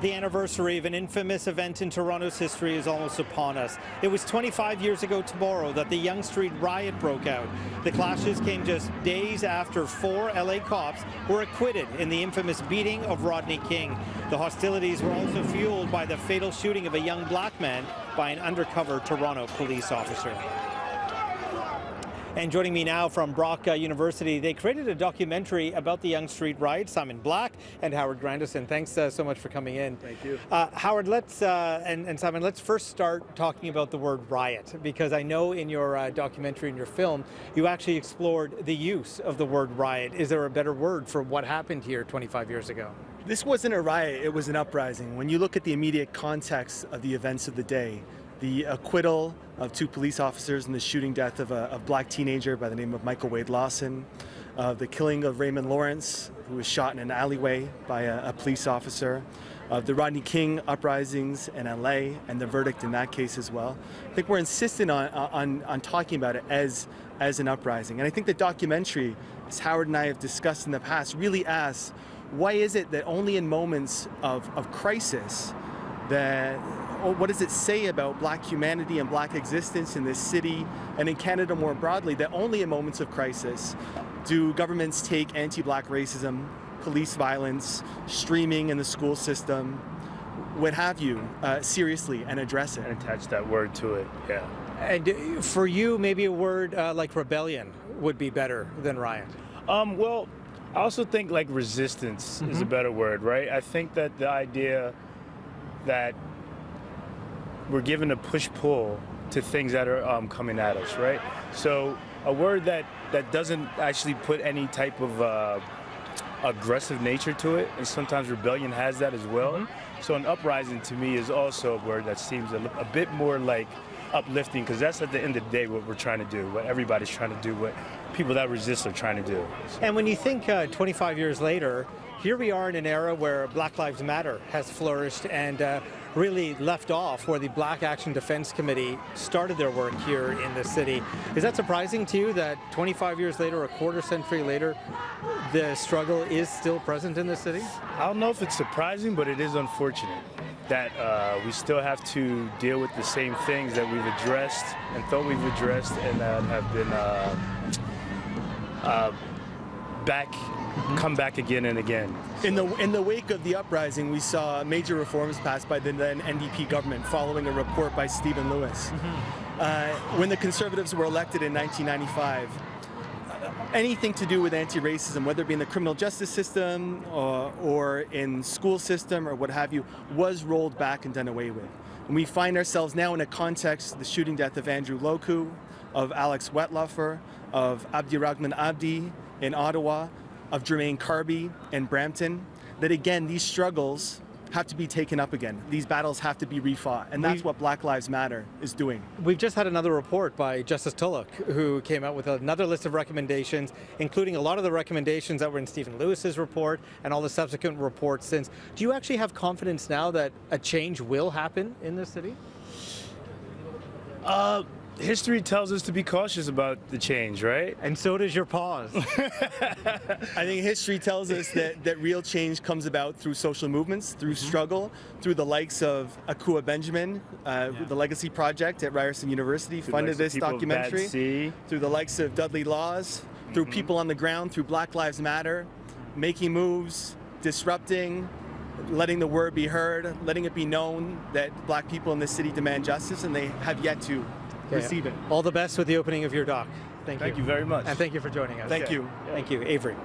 The anniversary of an infamous event in Toronto's history is almost upon us. It was 25 years ago tomorrow that the Yonge Street riot broke out. The clashes came just days after 4 LA cops were acquitted in the infamous beating of Rodney King. The hostilities were also fueled by the fatal shooting of a young black man by an undercover Toronto police officer. And joining me now from Brock University, they created a documentary about the Yonge Street riots. Simon Black and Howard Grandison. Thanks so much for coming in. Thank you. Howard, let's and Simon, let's first start talking about the word riot, because I know in your documentary, in your film, you actually explored the use of the word riot. Is there a better word for what happened here 25 years ago? This wasn't a riot, it was an uprising. When you look at the immediate context of the events of the day, the acquittal of 2 police officers and the shooting death of a black teenager by the name of Michael Wade Lawson, the killing of Raymond Lawrence, who was shot in an alleyway by a police officer, the Rodney King uprisings in LA and the verdict in that case as well. I think we're insistent on talking about it as an uprising. And I think the documentary, as Howard and I have discussed in the past, really asks, why is it that only in moments of crisis what does it say about black humanity and black existence in this city and in Canada more broadly, that only in moments of crisis do governments take anti-black racism, police violence, streaming in the school system, what have you, seriously and address it? And attach that word to it, yeah. And for you, maybe a word like rebellion would be better than riot? Well, I also think like resistance is a better word, right? I think that the idea that we're given a push-pull to things that are coming at us, right? So a word that doesn't actually put any type of aggressive nature to it, and sometimes rebellion has that as well. So an uprising to me is also a word that seems a bit more like uplifting, because that's at the end of the day what we're trying to do, what everybody's trying to do, what people that resist are trying to do. And when you think 25 years later, here we are in an era where Black Lives Matter has flourished and really left off where the Black Action Defense Committee started their work here in the city. Is that surprising to you that 25 years later, a quarter century later, the struggle is still present in the city? I don't know if it's surprising, but it is unfortunate that we still have to deal with the same things that we've addressed and thought we've addressed and that have been come back again and again. In the wake of the uprising, we saw major reforms passed by the then NDP government following a report by Stephen Lewis. When the Conservatives were elected in 1995, anything to do with anti-racism, whether it be in the criminal justice system or in school system or what have you, was rolled back and done away with. And we find ourselves now in a context, the shooting death of Andrew Loku, of Alex Wetlaufer, of Abdirahman Abdi in Ottawa, of Jermaine Carby in Brampton, that again, these struggles have to be taken up again. These battles have to be refought, and that's what Black Lives Matter is doing. We've just had another report by Justice Tulloch, who came out with another list of recommendations, including a lot of the recommendations that were in Stephen Lewis's report and all the subsequent reports since. Do you actually have confidence now that a change will happen in this city? History tells us to be cautious about the change, right? And so does your pause. I think history tells us that real change comes about through social movements, through struggle, through the likes of Akua Benjamin, the Legacy Project at Ryerson University funded this documentary, through the likes of Dudley Laws, through people on the ground, through Black Lives Matter, making moves, disrupting, letting the word be heard, letting it be known that black people in this city demand justice, and they have yet to receive it. All the best with the opening of your doc. Thank you. Thank you very much. And thank you for joining us. Thank you. Thank you, Avery.